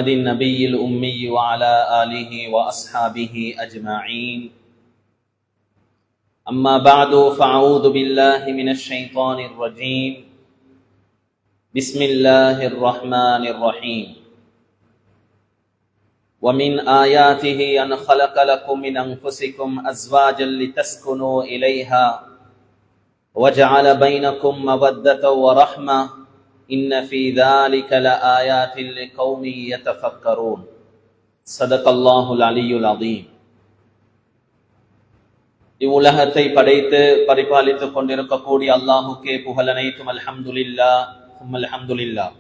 النبي الأمي وعلى آله وأصحابه أجمعين. أما بعد فأعوذ بالله من الشيطان الرجيم. بسم الله الرحمن الرحيم. ومن آياته أن خلق لكم من أنفسكم أزواجا لتسكنوا إليها وجعل بينكم مودة ورحمة إن في ذلك لآيات لقوم يتفكرون. صدق الله العلي العظيم. இவ்வுலகத்தை படைத்து பரிபாலித்துக் கொண்டிருக்கக்கூடிய அல்லாஹுக்கே புகழனைத்தும் அல்ஹம்துலில்லாஹ் அல்ஹம்துலில்லாஹ்.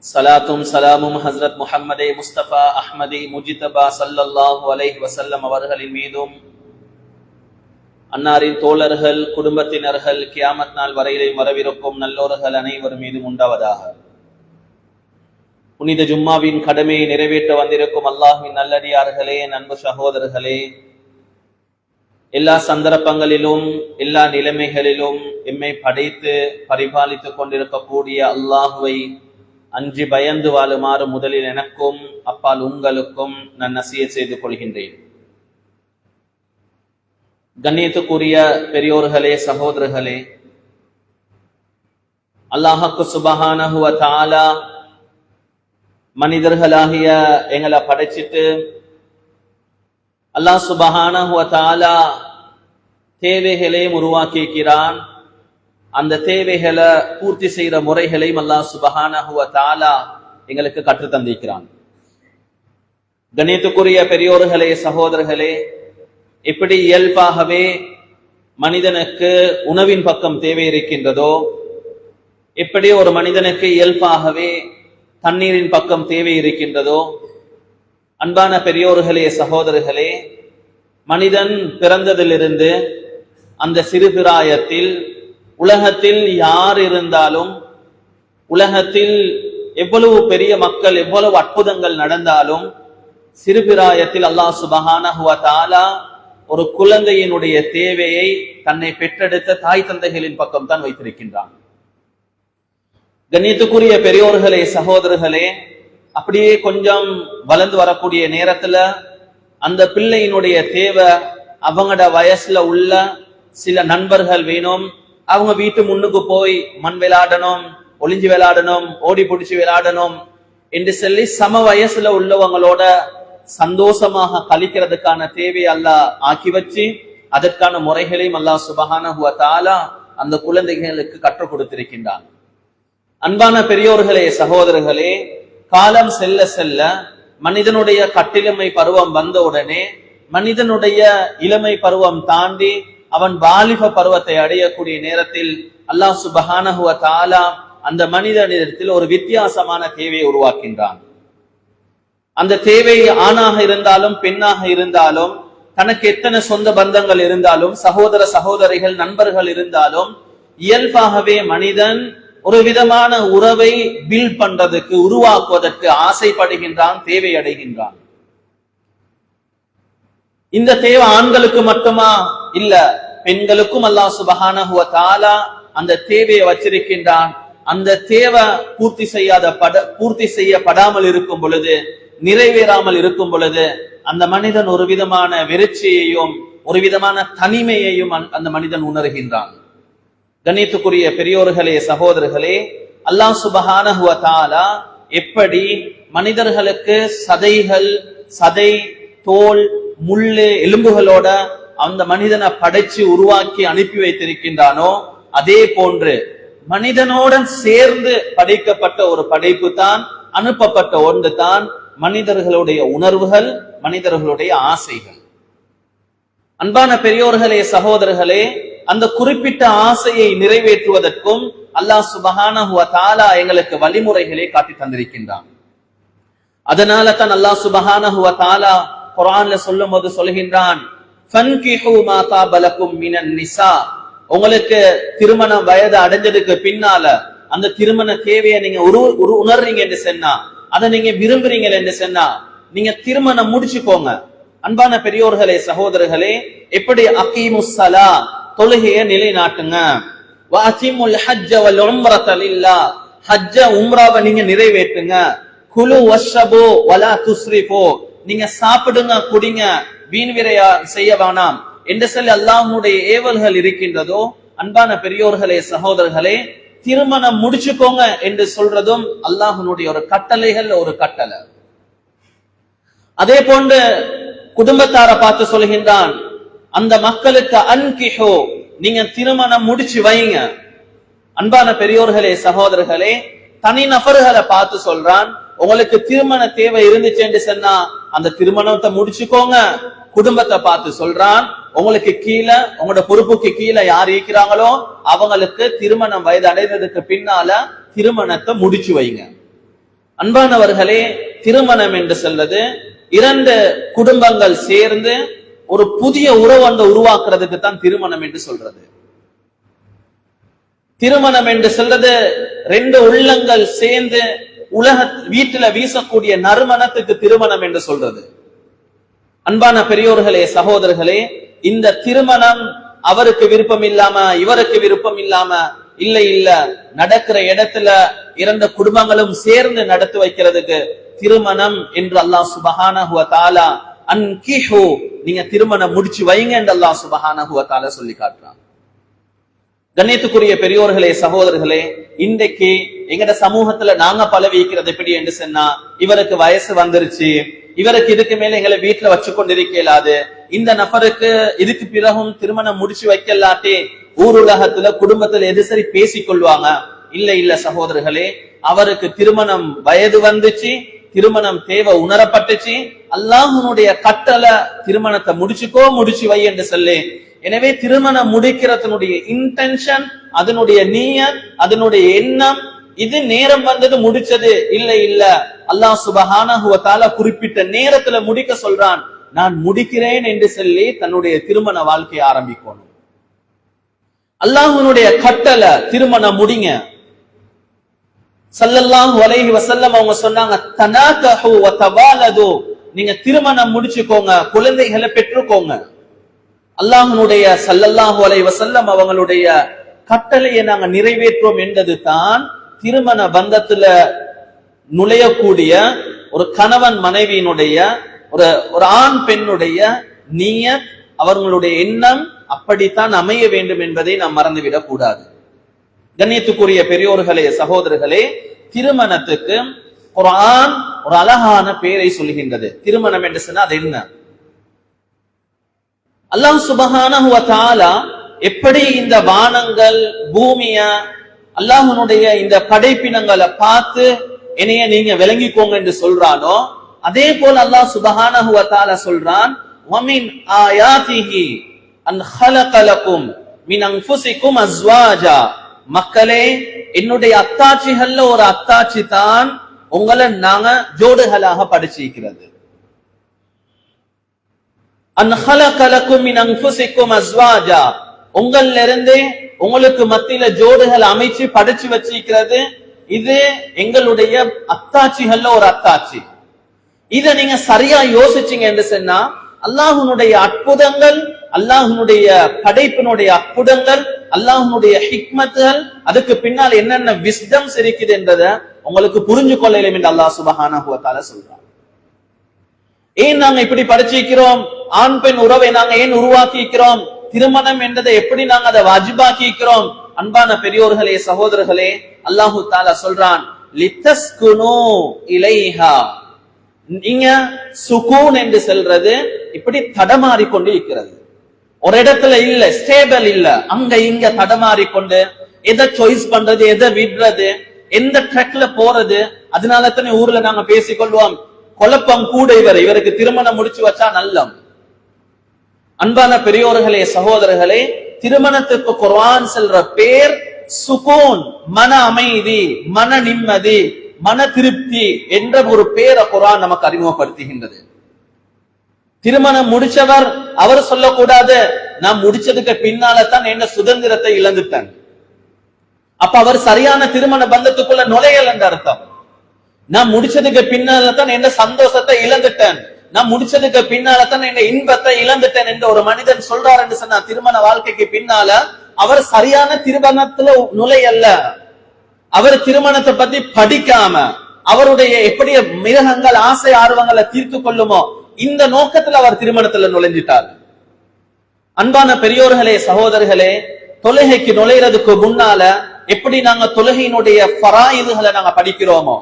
சலாத்தும் சலாமும் ஹஸ்ரத் முஹம்மதே முஸ்தபா அஹ்மதி முஜிதபா ஸல்லல்லாஹு அலைஹி வஸல்லம் அவர்களின் மீதும் அன்னாரின் தோழர்கள் குடும்பத்தினர்கள் கியாமத் நாள் வரையிலே வரவிருக்கும் நல்லோர்கள் அனைவரும் மீதும் உண்டாவதாக. புனித ஜும்மாவின் கடமையை நிறைவேற்ற வந்திருக்கும் அல்லாஹ்வின் நல்லடியார்களே, அன்பு சகோதரர்களே, எல்லா சந்தர்ப்பங்களிலும் எல்லா நிலைமைகளிலும் எம்மை படைத்து பரிபாலித்துக் கொண்டிருக்கக்கூடிய அல்லாஹுவை அஞ்சி பயந்து வாழுமாறு முதலில் எனக்கும் அப்பால் உங்களுக்கும் நான் நசியத் செய்து கொள்கின்றேன். கண்ணியத்துக்குரிய பெரியோர்களே, சகோதரர்களே, அல்லாஹ்வுக்கு சுப்ஹானஹு வ தஆலா மனிதர்களாகிய எங்களை படைச்சிட்டு அல்லாஹ் சுப்ஹானஹு வ தஆலா தேவைகளையும் உருவாக்கியிருக்கிறான். அந்த தேவைகளை பூர்த்தி செய்கிற முறைகளையும் அல்லாஹ் சுப்ஹானஹு வ தஆலா எங்களுக்கு கற்றுத் தந்திருக்கிறான். கண்ணியத்துக்குரிய பெரியோர்களே, சகோதரர்களே, எப்படி இயல்பாகவே மனிதனுக்கு உணவின் பக்கம் தேவை இருக்கின்றதோ, எப்படி ஒரு மனிதனுக்கு இயல்பாகவே தண்ணீரின் பக்கம் தேவை இருக்கின்றதோ, அன்பான பெரியோர்களே, சகோதரர்களே, மனிதன் பிறந்ததிலிருந்து அந்த சிறு பிராயத்தில் உலகத்தில் யார் இருந்தாலும், உலகத்தில் எவ்வளவு பெரிய மக்கள் எவ்வளவு அற்புதங்கள் நடந்தாலும், சிறு பிராயத்தில் அல்லாஹ் சுப்ஹானஹு வ தஆலா ஒரு குழந்தையினுடைய தேவையை தன்னை பெற்றெடுத்த தாய் தந்தைகளின் பக்கம் தான் வைத்திருக்கின்றான். கண்ணியத்துக்குரிய பெரியோர்களே, சகோதரர்களே, அப்படியே கொஞ்சம் வளர்ந்து வரக்கூடிய நேரத்துல அந்த பிள்ளையினுடைய தேவை, அவங்களோட வயசுல உள்ள சில நண்பர்கள் வேணும், அவங்க வீட்டு முன்னுக்கு போய் மண் விளையாடணும், ஒளிஞ்சு விளையாடணும், ஓடி பிடிச்சு விளையாடணும் என்று சொல்லி சம வயசுல உள்ளவங்களோட சந்தோஷமாக கழிக்கிறதுக்கான தேவையை அல்லாஹ் ஆக்கி வச்சு அதற்கான முறைகளையும் அல்லாஹ் சுப்ஹானஹு வ தஆலா அந்த குழந்தைகளுக்கு கற்றுக் கொடுத்திருக்கின்றான். அன்பான பெரியோர்களே, சகோதரர்களே, காலம் செல்ல செல்ல மனிதனுடைய கட்டிலமை பருவம் வந்த உடனே மனிதனுடைய இளமை பருவம் தாண்டி அவன் வாலிப பருவத்தை அடையக்கூடிய நேரத்தில் அல்லாஹ் சுப்ஹானஹு வ தஆலா அந்த மனிதனிடத்தில் ஒரு வித்தியாசமான தேவையை உருவாக்கின்றான். அந்த தேவை ஆணாக இருந்தாலும் பெண்ணாக இருந்தாலும், தனக்கு எத்தனை சொந்த பந்தங்கள் இருந்தாலும், சகோதர சகோதரிகள் நண்பர்கள் இருந்தாலும், இயல்பாகவே மனிதன் ஒரு விதமான உறவை பில்ட் பண்றதுக்கு உருவாக்குவதற்கு ஆசைப்படுகின்றான், தேவை அடைகின்றான். இந்த தேவை ஆண்களுக்கு மட்டுமா இல்ல, பெண்களுக்கும் அல்லாஹ் சுப்ஹானஹு வ தஆலா அந்த தேவையை வச்சிருக்கின்றான். அந்த தேவை பூர்த்தி செய்யப்படாமல் இருக்கும் பொழுது, நிறைவேறாமல் இருக்கும் பொழுது அந்த மனிதன் ஒரு விதமான வெறுச்சியையும் ஒரு விதமான தனிமையையும் அந்த மனிதன் உணர்கின்றான். கண்ணியத்துக்குரிய பெரியோர்களே, சகோதரர்களே, அல்லாஹ் சுப்ஹானஹு வ தஆலா எப்படி மனிதர்களுக்கு சதை, தோல், முள்ளு, எலும்புகளோட அந்த மனிதனை படைச்சு உருவாக்கி அனுப்பி வைத்திருக்கின்றானோ, அதே போன்று மனிதனுடன் சேர்ந்து படைக்கப்பட்ட ஒரு படைப்பு தான், அனுப்பப்பட்ட ஒன்று தான் மனிதர்களுடைய உணர்வுகள், மனிதர்களுடைய ஆசைகள். அன்பான பெரியோர்களே, சகோதரர்களே, அந்த குறிப்பிட்ட ஆசையை நிறைவேற்றுவதற்கும் அல்லாஹ் சுப்ஹானஹு வ தஆலா எங்களுக்கு வழிமுறைகளை காட்டி தந்திருக்கின்றான். அதனால தான் அல்லாஹ் சுப்ஹானஹு வ தஆலா குர்ஆன்ல சொல்லும்போது சொல்கின்றான், ஃபன்கிஹு மா தாப லக்கும் மினன் நிசா. உங்களுக்கு திருமண வயது அடைஞ்சதுக்கு பின்னால அந்த திருமண தேவையை நீங்க உணர்றீங்க என்று சொன்னா, அதை நீங்க விரும்புறீங்க என்று சொன்னா, நீங்க திருமணம் முடிச்சுக்கோங்க. அன்பான பெரியோர்களே, சகோதரர்களே, எப்படி அகீமுஸ் ஸலா, தொழுகையை நிலைநாட்டுங்க, வஅதிமுல் ஹஜ்ஜ வல் உம்ரத லில்லாஹ், ஹஜ்ஜ உம்ராவை நீங்க நிறைவேற்றுங்க. குலு வஷ்ரபு வலா துஸ்ரிஃபு, நீங்க சாப்பிடுங்க குடிங்க வீண் விரையா செய்ய வேணாம் என்று சொல்லி அல்லாஹ்வுடைய ஏவல்கள் இருக்கின்றதோ, அன்பான பெரியோர்களே சகோதரர்களே, திருமணம் முடிச்சுக்கோங்க என்று சொல்றதும் அல்லாஹ்வுடைய ஒரு கட்டளைகள் ஒரு கட்டளை. அதே போன்று குடும்பத்தார பார்த்து சொல்கின்றான், அந்த மக்களுக்கு அன்கிஹோ, நீங்க திருமணம் முடிச்சு வைங்க. அன்பான பெரியோர்களே சகோதரர்களே, தனி நபர்களை பார்த்து சொல்றான், உங்களுக்கு திருமண தேவை இருந்துச்சு என்று சொன்னா அந்த திருமணத்தை முடிச்சுக்கோங்க. குடும்பத்தை பார்த்து சொல்றான், உங்களுக்கு கீழே உங்களோட பொறுப்புக்கு கீழே யார் இருக்கிறாங்களோ அவங்களுக்கு திருமணம் வயது அடைந்ததுக்கு பின்னால திருமணத்தை முடிச்சு வைங்க. அன்பானவர்களே, திருமணம் என்று சொல்றது இரண்டு குடும்பங்கள் சேர்ந்து ஒரு புதிய உறவு உருவாக்குறதுக்கு தான் திருமணம் என்று சொல்றது. திருமணம் என்று சொல்றது ரெண்டு உள்ளங்கள் சேர்ந்து உலக வீட்டுல வீசக்கூடிய நறுமணத்துக்கு திருமணம் என்று சொல்றது. அன்பான பெரியோர்களே சகோதரர்களே, இந்த திருமணம் அவருக்கு விருப்பம் இல்லாம இவருக்கு விருப்பம் இல்லாம இல்ல நடக்கிற இடத்துல இரண்டு குடும்பங்களும் சேர்ந்து நடத்தி வைக்கிறதுக்கு திருமணம் என்று அல்லாஹ் சுப்ஹானஹு வ தஆலா அன்கிஹு, நீங்க திருமணம் முடிச்சு வைங்க என்று அல்லாஹ் சுப்ஹானஹு வ தஆலா சொல்லி காட்டுறான். கண்ணியத்துக்குரிய பெரியோர்களே சகோதரர்களே, இன்றைக்கு எங்கட சமூகத்துல நாங்க பழவிக்கிறது எப்படி என்று சொன்னா, இவருக்கு வயசு வந்துருச்சு, இவருக்கு இதுக்கு மேல எங்களை வீட்டுல வச்சு கொண்டிருக்கலாது, இந்த நபருக்கு இதுக்கு பிறகும் திருமணம் முடிச்சு வைக்கலாட்டி ஊர் உலகத்துல குடும்பத்துல எது சரி பேசிக்கொள்வாங்க. இல்ல சகோதரர்களே, அவருக்கு திருமணம் வயது வந்துச்சு, திருமணம் தேவை உணரப்பட்டுச்சு, அல்லாஹ்வுடைய கட்டளை திருமணத்தை முடிச்சு வை என்று சொல்லி. எனவே திருமணம் முடிக்கிறதனுடைய இன்டென்ஷன், அதனுடைய நியத், அதனுடைய எண்ணம், இது நேரம் வந்தது முடிச்சது இல்ல அல்லாஹ் சுப்ஹானஹு வ தஆலா குறிப்பிட்ட நேரத்துல முடிக்க சொல்றான். நான் முடிக்கிறேன் என்று சொல்லி தன்னுடைய திருமண வாழ்க்கையை ஆரம்பிக்கணும். அல்லாஹ்வுடைய கட்டளை திருமணம் முடிங்க. ஸல்லல்லாஹு அலைஹி வஸல்லம் அவங்க சொன்னாங்க, தனாகஹு வ தவாலது, நீங்க திருமணம் முடிச்சுக்கோங்க, குழந்தைகளை பெற்றுக்கோங்க. அல்லாஹ்வுடைய ஸல்லல்லாஹு அலைஹி வஸல்லம் அவங்களுடைய கட்டளையை நாங்க நிறைவேற்றோம் என்பது தான் திருமண பந்தத்துல நுழையக்கூடிய ஒரு கணவன் மனைவியினுடைய ஒரு ஆண் பெண்ணுடைய நியத், அவர்களுடைய எண்ணம் அப்படித்தான் அமைய வேண்டும் என்பதை நாம் மறந்துவிடக் கூடாது. கண்ணியத்துக்குரிய பெரியோர்களே சகோதரர்களே, திருமணத்துக்கு குர்ஆன் ஒரு அழகான பெயரை சொல்கின்றது. திருமணம் என்று சொன்னா அது என்ன? அல்லாஹ் சுப்ஹானஹு வ தஆலா எப்படி இந்த வானங்கள் பூமிய அல்லாஹ்வுடைய இந்த படைப்பினங்களை பார்த்து என்னைய நீங்க விளங்கிக்கோங்க என்று சொல்றானோ, அதே போல அல்லாஹ் சுப்ஹானஹு வ தஆலா சொல்றான், வமின் ஆயாதிஹி அன் ஹலக லகும் மின் அன்ஃபுசிகும் அஸ்வாஜா, மக்களே என்னுடைய அத்தாட்சிகள்ல ஒரு அத்தாட்சி தான் உங்களை நாங்க ஜோடுகளாக படைச்சிருக்கிறது. அன் ஹலக லகும் மின் அன்ஃபுசிகும் அஸ்வாஜா, உங்கள்ல இருந்து உங்களுக்கு மத்தியில ஜோடுகள் அமைச்சு படைச்சு வச்சிருக்கிறது. இது எங்களுடைய அத்தாட்சிகள்ல ஒரு அத்தாட்சி. இத நீங்க சரியா யோசிச்சீங்க என்று சொன்னா, அல்லாஹ்வுடைய அற்புதங்கள், அல்லாஹ்வுடைய படைப்பினுடைய அற்புதங்கள், அல்லாஹ்வுடைய ஹிக்மத்துகள், அதுக்கு பின்னால் என்னென்ன விஸ்டம்ஸ் இருக்குது என்றதை உங்களுக்கு புரிஞ்சு கொள்ளலாம் என்று அல்லாஹ் சுப்ஹானஹு வ தஆலா சொல்றான். ஏன் நாங்க இப்படி படைச்சிருக்கிறோம்? ஆண் பெண் உறவை நாங்க ஏன் உருவாக்கி இருக்கிறோம்? திருமணம் என்றதை எப்படி நாங்க அதை வாஜிபாக்கி இருக்கிறோம்? அன்பான பெரியோர்களே சகோதரர்களே, அல்லாஹு தஆலா சொல்றான், லிதஸ்குனு இலைஹா, நீங்க சுகூன் என்று சொல்றது இப்படி தடமாறி கொண்டு இருக்கிறது. ஒரு இடத்துல இல்ல, ஸ்டேபிள் இல்ல, அங்க இங்க தடமாறி கொண்டு எதை சாய்ஸ் பண்றது, எதை விடுறது, எந்த ட்ராக்ல போறது. அதனால தானே ஊர்ல நாங்க பேசிக்கொள்வோம், குழப்பம் கூட இவருக்கு திருமணம் முடிச்சு வச்சா நல்லம். அன்பான பெரியோர்களே சகோதரர்களே, திருமணத்துக்கு குர்ஆன் சொல்ற பேர் சுகூன், மன அமைதி, மன நிம்மதி, மன திருப்தி என்ற ஒரு பேரை குர்ஆன் நமக்கு அறிமுகப்படுத்துகின்றது. திருமணம் முடிச்சவர் அவர் சொல்லக்கூடாது, நான் முடிச்சதுக்கு பின்னால தான் என்ன சுதந்திரத்தை இழந்துட்டேன், அப்ப அவர் சரியான திருமண பந்தத்துக்குள்ள நுழையல் என்ற அர்த்தம். நான் முடிச்சதுக்கு பின்னால தான் என்ன சந்தோஷத்தை இழந்துட்டேன், நான் முடிச்சதுக்கு பின்னால தான் என்ன இன்பத்தை இழந்துட்டேன் என்று ஒரு மனிதன் சொல்றார் என்று சொன்னா, திருமண வாழ்க்கைக்கு பின்னால அவர் சரியான திருமணத்துல நுழையல்ல. அவர் திருமணத்தை பத்தி படிக்காம அவருடைய எப்படி மிருகங்கள் ஆசை ஆர்வங்களை தீர்த்து கொள்ளுமோ இந்த நோக்கத்துல அவர் திருமணத்துல நுழைஞ்சிட்டார். அன்பான பெரியோர்களே, சகோதரர்களே, தொழுகைக்கு நுழைறதுக்கு முன்னால எப்படி நாங்க தொழுகையினுடைய ஃபராயிதுகளை நாங்க படிக்கிறோமோ,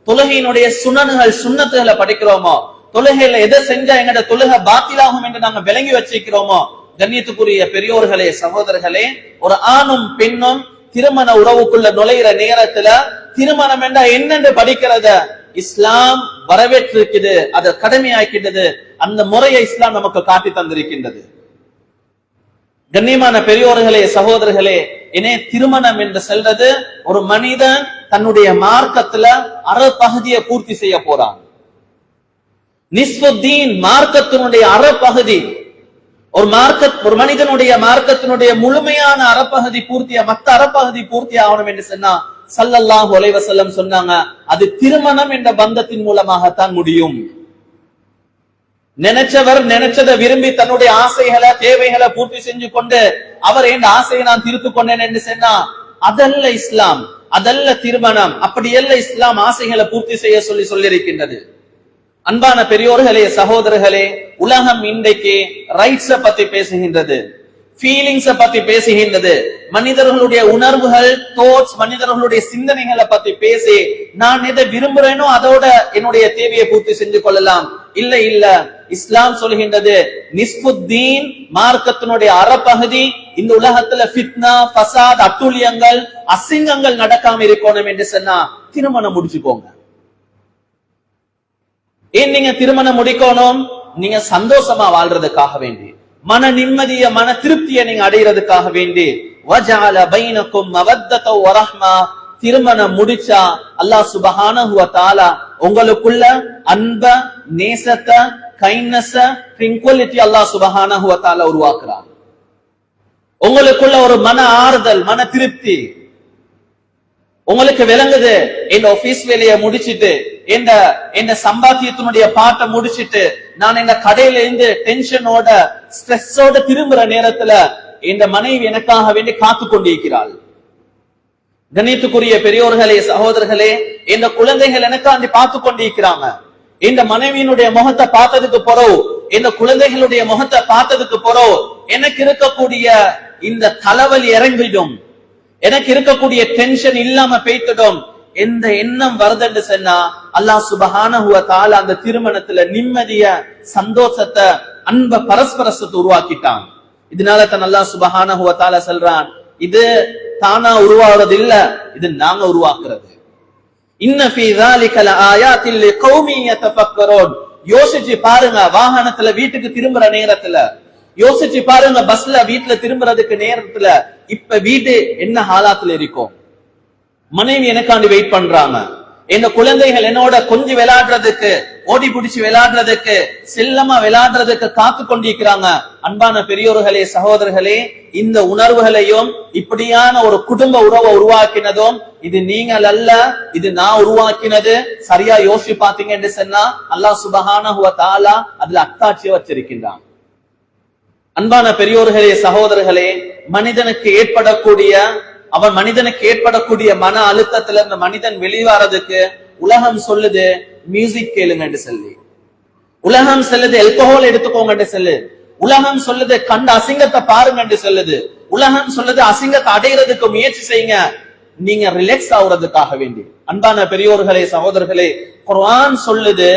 தொழுகையினுடைய சுனன்கள் சுன்னத்துகளை படிக்கிறோமோ, தொழுகையில எதை செஞ்சா எங்கட தொழுகை பாத்திலாகும் என்று நாங்க விளங்கி வச்சிருக்கிறோமோ, கண்ணியத்துக்குரிய பெரியோர்களே, சகோதரர்களே, ஒரு ஆணும் பெண்ணும் திருமண உறவுக்குள்ள நுழைகிற நேரத்துல திருமணம் என்றா என்னென்று படிக்கிறத இஸ்லாம் வரவேற்றிருக்கிறது, அதை கடமையாக்கின்றது. அந்த முறையை இஸ்லாம் நமக்கு காட்டி தந்திருக்கின்றது. கண்ணியமான பெரியோர்களே, சகோதரர்களே, இனே திருமணம் என்று சொல்றது ஒரு மனிதன் தன்னுடைய மார்க்கத்துல அரை பகுதியை பூர்த்தி செய்ய போறான். நிஸ்புத்தீன் மார்க்கத்தினுடைய அரை பகுதி, ஒரு மனிதனுடைய மார்க்கத்தினுடைய முழுமையான அறப்பகுதி பூர்த்தியா மத்த அறப்பகுதி பூர்த்தி ஆகணும் என்று சொன்னா ஸல்லல்லாஹு அலைஹி வஸல்லம் சொன்னாங்க, அது திருமணம் என்ற பந்தத்தின் மூலமாகத்தான் முடியும். நினைச்சவர் நினைச்சதை விரும்பி தன்னுடைய ஆசைகளை தேவைகளை பூர்த்தி செஞ்சு கொண்டு அவர் என் ஆசையை நான் தீர்த்து கொண்டேன் என்று சொன்னா அதல்ல இஸ்லாம், அதல்ல திருமணம். அப்படியல்ல இஸ்லாம் ஆசைகளை பூர்த்தி செய்ய சொல்லியிருக்கின்றது. அன்பான பெரியோர்களே, சகோதரர்களே, உலகம் இன்றைக்கு ரைட்ஸ பத்தி பேசுகின்றது, ஃபீலிங்ஸ பத்தி பேசுகின்றது, மனிதர்களுடைய உணர்வுகள், தாட்ஸ், மனிதர்களுடைய சிந்தனைகளை பத்தி பேசி நான் எதை விரும்புறேனோ அதோட என்னுடைய தேவையை பூர்த்தி செஞ்சு கொள்ளலாம். இல்ல இல்ல, இஸ்லாம் சொல்கின்றது நிஸ்புத்தீன் மார்க்கத்தினுடைய அறப்பகுதி இந்த உலகத்துல ஃபித்னா, ஃபசாத், அட்டூழியங்கள், அசிங்கங்கள் நடக்காம இருக்கணும் என்று சொன்னா திருமணம் முடிச்சுக்கோங்க. ஏன் நீங்க திருமணம் முடிக்கணும்? நீங்க சந்தோஷமா வாழ்றதுக்காக வேண்டி, மன நிம்மதிய மன திருப்தியை நீங்க அடைகிறதுக்காக வேண்டி. வஜஅல பைனக்கும் மவத்தத வ ரஹ்மா, திருமணம் முடிச்சா அல்லாஹ் சுப்ஹானஹு வ தஆலா உங்களுக்குள்ள அன்ப, நேசத்தை, கைண்ட்னஸ், ட்ரிங்குவலிட்டி அல்லாஹ் சுப்ஹானஹு வ தஆலா உருவாக்குறான். உங்களுக்குள்ள ஒரு மன ஆறுதல், மன திருப்தி. உங்களுக்கு விளங்குது, இந்த ஆபீஸ் வேலையை முடிச்சிட்டு இந்த சம்பாத்தியத்தினுடைய பாட்டை முடிச்சிட்டு நான் இந்த கடையில இருந்து டென்ஷனோட ஸ்ட்ரெஸ்ஸோட திரும்புற நேரத்துல இந்த மனைவி எனக்காக வேண்டி காத்து கொண்டிருக்கிறாள். கணித்துக்குரிய பெரியோர்களே, சகோதரர்களே, இந்த குழந்தைகள் எனக்காண்டி பார்த்து கொண்டிருக்கிறாங்க. இந்த மனைவியினுடைய முகத்தை பார்த்ததுக்கு பிறகு, இந்த குழந்தைகளுடைய முகத்தை பார்த்ததுக்கு பிறகு எனக்கு இருக்கக்கூடிய இந்த தலைவலி இறங்கிடும், எனக்கு இருக்கக்கூடிய டென்ஷன் இல்லாம பேய்த்திடும். எந்த எண்ணம் வருதுன்னு சொன்னா அல்லாஹ் சுப்ஹானஹு வ தஆலா அந்த திருமணத்துல நிம்மதிய, சந்தோஷத்தை, அன்ப, பரஸ்பரத்தை உருவாக்கிட்டான். இதனால தான் அல்லாஹ் சுப்ஹானஹு வ தஆலா சொல்றான், இது தானா உருவாகிறது இல்ல, இது நாங்க உருவாக்குறது. இன்ன ஃபீ ஸாலிக லஆயாத்தின் லிகௌமின் யதஃபக்கரூன். யோசிச்சு பாருங்க, வாகனத்துல வீட்டுக்கு திரும்புற நேரத்துல யோசிச்சு பாருங்க, பஸ்ல வீட்டுல திரும்புறதுக்கு நேரத்துல இப்ப வீடு என்ன ஹாலாத்துல இருக்கும். மனைவி எனக்காண்டி வெயிட் பண்றாங்க, என்ன குழந்தைகள் என்னோட கொஞ்சம் விளையாடுறதுக்கு, ஓடி பிடிச்சு விளையாடுறதுக்கு, செல்லமா விளையாடுறதுக்கு காத்து கொண்டிருக்கிறாங்க. அன்பான பெரியோர்களே, சகோதரர்களே, இந்த உணர்வுகளையும் இப்படியான ஒரு குடும்ப உறவை உருவாக்கினதும் இது நீங்கள் அல்ல, இது நான் உருவாக்கினது. சரியா யோசிச்சு பாத்தீங்க என்று சொன்னா அல்லாஹ் சுப்ஹானஹு வ தஆலா அதுல அத்தாட்சியை வச்சிருக்கின்றான். அன்பான பெரியோர்களே, சகோதரர்களே, மனிதனுக்கு ஏற்படக்கூடிய மன அழுத்தத்துல இருந்து மனிதன் வெளிவாரதுக்கு உலகம் சொல்லுது மியூசிக் கேளுங்க என்று சொல்லி, உலகம் சொல்லுது ஆல்கஹால் எடுத்துக்கோங்க என்று சொல்லு, உலகம் சொல்லுது கண்ட அசிங்கத்தை பாருங்க என்று சொல்லுது, உலகம் சொல்லுது அசிங்கத்தை அடைகிறதுக்கு முயற்சி செய்யுங்க, நீங்க ரிலாக்ஸ் ஆகுறதுக்காக வேண்டி. அன்பான பெரியோர்களே, சகோதரர்களே, குர்ஆன் சொல்லுது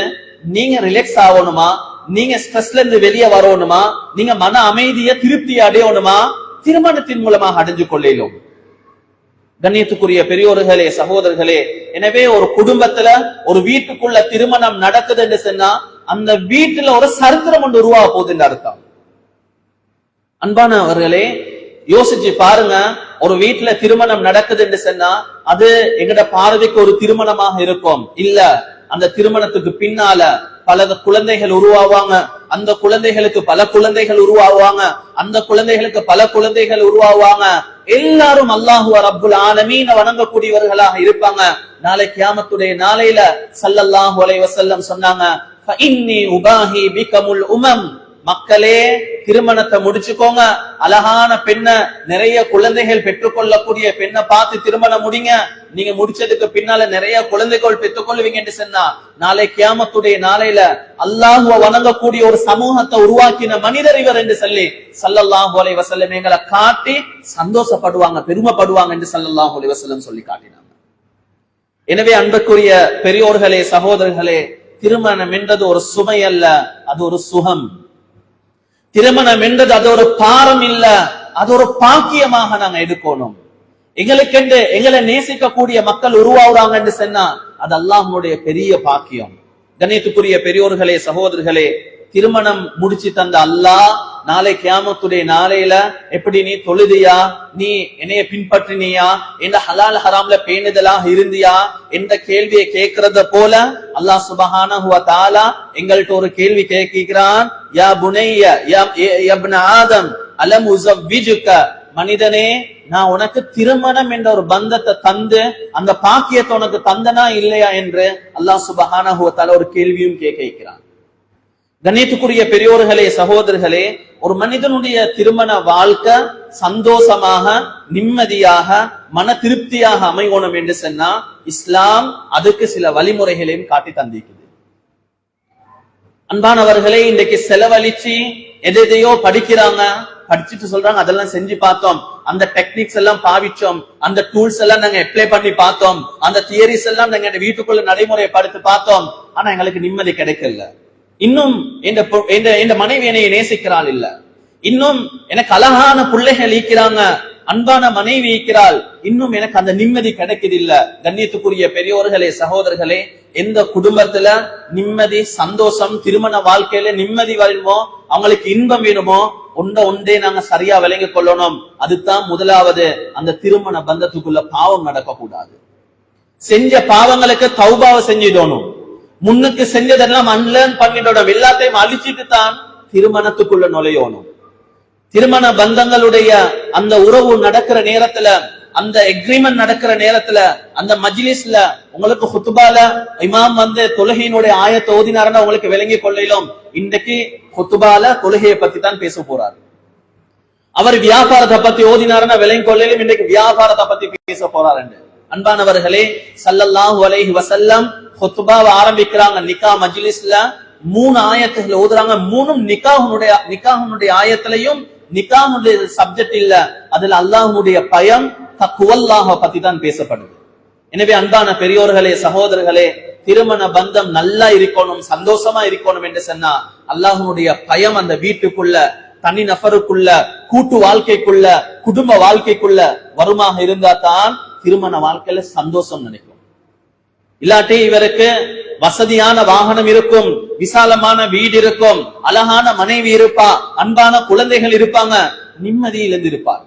நீங்க ரிலாக்ஸ் ஆகணுமா, நீங்க ஸ்ட்ரெஸ்ல இருந்து வெளியே வரணுமா, நீங்க மன அமைதிய திருப்தி அடையணுமா, திருமணத்தின் மூலமாக அடைஞ்சு கொள்ளும். கண்ணியத்துக்குரிய பெரியோர்களே, சகோதரர்களே, எனவே ஒரு குடும்பத்துல ஒரு வீட்டுக்குள்ள திருமணம் நடக்குது என்று சொன்னா அந்த வீட்டுல ஒரு சரித்திரம் ஒன்று உருவாக போகுதுன்னு அர்த்தம். அன்பானவர்களே, யோசிச்சு பாருங்க, ஒரு வீட்டுல திருமணம் நடக்குது என்று சொன்னா அது எங்கட பார்வைக்கு ஒரு திருமணமாக இருக்கும். இல்ல, அந்த திருமணத்துக்கு பின்னால பல குழந்தைகள் உருவாவாங்க, அந்த குழந்தைகளுக்கு பல குழந்தைகள் உருவாவாங்க, அந்த குழந்தைகளுக்கு பல குழந்தைகள் உருவாவாங்க. எல்லாரும் அல்லாஹு ரப்புல் ஆலமீன வணங்கக்கூடியவர்களாக இருப்பாங்க. நாளை கியாமத்துடைய நாளையில ஸல்லல்லாஹு அலைஹி வஸல்லம் சொன்னாங்க, ஃபஇன்னி உபாஹி பிகமுல் உமம், மக்களே திருமணத்தை முடிச்சுக்கோங்க, அழகான பெண்ண, நிறைய குழந்தைகள் பெற்றுக்கொள்ளக்கூடிய பெண்ணை பார்த்து திருமணம் முடிங்க. நீங்க முடிச்சதுக்கு பின்னால நிறைய குழந்தைகள் பெற்றுக்கொள்வீங்க என்று சொன்னா நாளை கியாமத்துடைய நாளையில அல்லாஹ்வை வணங்கக்கூடிய ஒரு சமூகத்தை உருவாக்கின மனிதர் இவர் என்று சொல்லி ஸல்லல்லாஹு அலைஹி வஸல்லம் எங்களை காட்டி சந்தோஷப்படுவாங்க, பெருமைப்படுவாங்க என்று ஸல்லல்லாஹு அலைஹி வஸல்லம் சொல்லி காட்டினாங்க. எனவே அன்புக்குரிய பெரியோர்களே, சகோதரர்களே, திருமணம் என்றது ஒரு சுமை அல்ல, அது ஒரு சுகம். திருமணம் என்றது அது ஒரு பாரம் இல்ல, அது ஒரு பாக்கியமாக நாங்க எடுக்கணும். எங்களுக்கென்று எங்களை நேசிக்கக்கூடிய மக்கள் உருவாகுறாங்க என்று சொன்னா அது அல்லாஹ்வுடைய பெரிய பாக்கியம். கண்ணியத்துக்குரிய பெரியோர்களே, சகோதரர்களே, திருமணம் முடிச்சு தந்த அல்லாஹ் நாளை கியாமத்துடைய நாளையில எப்படி நீ தொழுதியா, நீ என்னைய பின்பற்றினியா, என்ன ஹலால் ஹராம்ல பேணுதலாக இருந்தியா என்ற கேள்வியை கேட்கறத போல அல்லாஹ் சுப்ஹானஹு வ தஆலா எங்கள்ட்ட ஒரு கேள்வி கேட்கிறான். யா புனைய யா இப்ன ஆதம் அலம் உஸவ்விஜுக, மனிதனே நான் உனக்கு திருமணம் என்ற ஒரு பந்தத்தை தந்து அந்த பாக்கியத்தை உனக்கு தந்தனா இல்லையா என்று அல்லாஹ் சுப்ஹானஹு வ தஆலா ஒரு கேள்வியும் கேட்கிறான். கண்ணியத்துக்குரிய பெரியோர்களே, சகோதரர்களே, ஒரு மனிதனுடைய திருமண வாழ்க்கை சந்தோஷமாக, நிம்மதியாக, மன திருப்தியாக அமையணும் என்று சொன்னா இஸ்லாம் அதுக்கு சில வழிமுறைகளையும் காட்டி தந்திக்குது. அன்பானவர்களே, இன்றைக்கு செலவழிச்சு எதையோ படிக்கிறாங்க, படிச்சுட்டு சொல்றாங்க அதெல்லாம் செஞ்சு பார்த்தோம், அந்த டெக்னிக்ஸ் எல்லாம் பாவிச்சோம், அந்த டூல்ஸ் எல்லாம் நாங்க அப்ளை பண்ணி பார்த்தோம், அந்த தியரிஸ் எல்லாம் நாங்க வீட்டுக்குள்ள நடைமுறைப்படுத்தி பார்த்தோம், ஆனா எங்களுக்கு நிம்மதி கிடைக்கல. இன்னும் இந்த மனைவி என்னை நேசிக்கிறாள் இல்ல, இன்னும் எனக்கு அழகான பிள்ளைகள் ஈக்கிறாங்க, அன்பான மனைவி ஈக்கிறாள், இன்னும் எனக்கு அந்த நிம்மதி கிடைக்குது இல்ல. கண்ணியத்துக்குரிய பெரியோர்களே, சகோதரர்களே, எந்த குடும்பத்துல நிம்மதி, சந்தோஷம், திருமண வாழ்க்கையில நிம்மதி வருமோ, அவங்களுக்கு இன்பம் வேணுமோ, ஒன்றே நாங்க சரியா விளங்கி கொள்ளணும். அதுதான் முதலாவது, அந்த திருமண பந்தத்துக்குள்ள பாவம் நடக்க கூடாது. செஞ்ச பாவங்களுக்கு தௌபாவை செஞ்சிடணும். முன்னுக்கு செஞ்சதெல்லாம் அன்லேர்ன் பண்ணிடணும், எல்லாத்தையும் அழிச்சிட்டு தான் திருமணத்துக்குள்ள நுழையணும். திருமண பந்தங்களுடைய அந்த உறவு நடக்கிற நேரத்துல, அந்த எக்ரிமெண்ட் நடக்கிற நேரத்துல, அந்த மஜ்லிஸ்ல உங்களுக்கு ஹுத்துபால இமாம் தொழுகையினுடைய ஆயத்தை ஓதினாருன்னா உங்களுக்கு விளங்கி கொள்ளையிலும் இன்றைக்கு ஹுத்துபால தொழுகையை பத்தி தான் பேச போறாரு. அவர் வியாபாரத்தை பத்தி ஓதினாருன்னா விளங்கி கொள்ளையிலும் இன்றைக்கு வியாபாரத்தை பத்தி பேச போறாரு. அன்பானவர்களே, ஸல்லல்லாஹு அலைஹி வஸல்லம் ஹுத்பாவை ஆரம்பிக்கிறாங்க நிக்கா மஜ்லிஸ்ல, 3 ஆயத்துகள் ஓதுறாங்க. 3ம் நிக்காஹுடைய ஆயத்திலையும் நிக்காஹுடைய சப்ஜெக்ட் இல்ல, அதுல அல்லாஹ்வுடைய பயம், தக்வல்லாஹ் பத்தி தான் பேசப்படுது. எனவே அன்பான பெரியோர்களே, சகோதரர்களே, திருமண பந்தம் நல்லா இருக்கணும், சந்தோஷமா இருக்கணும் என்று சொன்னா அல்லாஹ்வுடைய பயம் அந்த வீட்டுக்குள்ள, தனி நபருக்குள்ள, கூட்டு வாழ்க்கைக்குள்ள, குடும்ப வாழ்க்கைக்குள்ள வருமாக இருந்தா தான் திருமண வாழ்க்கையில சந்தோஷம் நினைக்கும். இல்லாட்டி இவருக்கு வசதியான வாகனம் இருக்கும், விசாலமான வீடு இருக்கும், அழகான மனைவி இருப்பா, அன்பான குழந்தைகள் இருப்பாங்க, நிம்மதியில் இருந்திருப்பார்.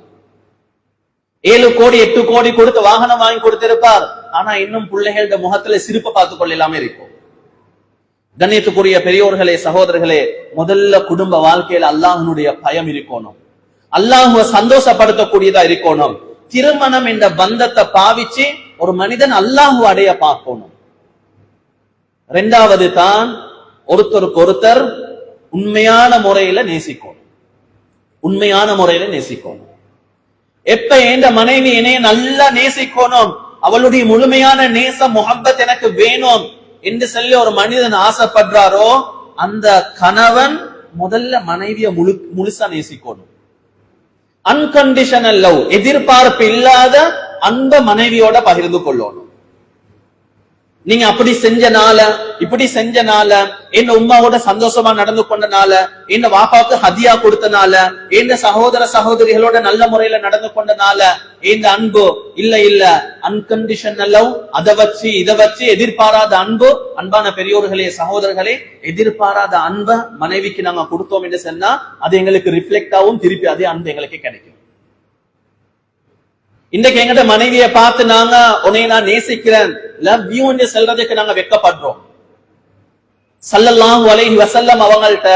7 கோடி 8 கோடி கொடுத்து வாகனம் வாங்கி கொடுத்திருப்பார், ஆனா இன்னும் பிள்ளைகளோட முகத்துல சிரிப்பை பார்த்துக் கொள்ளாம இருக்கும். கண்ணியத்துக்குரிய பெரியோர்களே, சகோதரர்களே, முதல்ல குடும்ப வாழ்க்கையில அல்லாஹ்வுடைய பயம் இருக்கணும், அல்லாஹ்வை சந்தோஷப்படுத்தக்கூடியதா இருக்கணும். திருமணம் என்ற பந்தத்தை பாவிச்சு ஒரு மனிதன் அல்லாஹ்வை அடைய பார்க்கணும். 2வது தான் ஒருத்தருக்கு ஒருத்தர் உண்மையான முறையில நேசிக்கணும், உண்மையான முறையில நேசிக்கணும். எப்ப என்ற மனைவி என்னைய நல்லா நேசிக்கணும், அவளுடைய முழுமையான நேசம் முஹப்பத் எனக்கு வேணும் என்று சொல்லி ஒரு மனிதன் ஆசைப்படுறாரோ அந்த கணவன் முதல்ல மனைவியை முழுசா நேசிக்கணும். அன்கண்டிஷனல் லவ், எதிர்பார்ப்பு இல்லாத அந்த மனைவியோட பகிர்ந்து கொள்ளணும். நீங்க அப்படி செஞ்சனால, இப்படி செஞ்சனால, என்ன உம்மாவோட சந்தோஷமா நடந்து கொண்டனால, என்ன வாப்பாவுக்கு ஹதியா கொடுத்தனால, என்ன சகோதர சகோதரிகளோட நல்ல முறையில நடந்து கொண்டனால இந்த அன்பு இல்ல இல்ல. அன்கண்டிஷனல் லவ், அதை வச்சு இதை வச்சு எதிர்பாராத அன்பு. அன்பான பெரியோர்களே, சகோதரர்களே, எதிர்பாராத அன்பை மனைவிக்கு நாங்க கொடுத்தோம் என்று சொன்னா அது எங்களுக்கு ரிஃப்ளெக்ட் ஆகும், திருப்பி அதே அன்பு எங்களுக்கு கிடைக்கும். இன்றைக்கு எங்கிட்ட மனைவியை பார்த்து நாங்க உன்னை நான் நேசிக்கிறேன், லவ் யூ என்று சொல்றதுக்கு நாங்க வெட்கப்படுறோம். ஸல்லல்லாஹு அலைஹி வஸல்லம் அவங்கள்ட்ட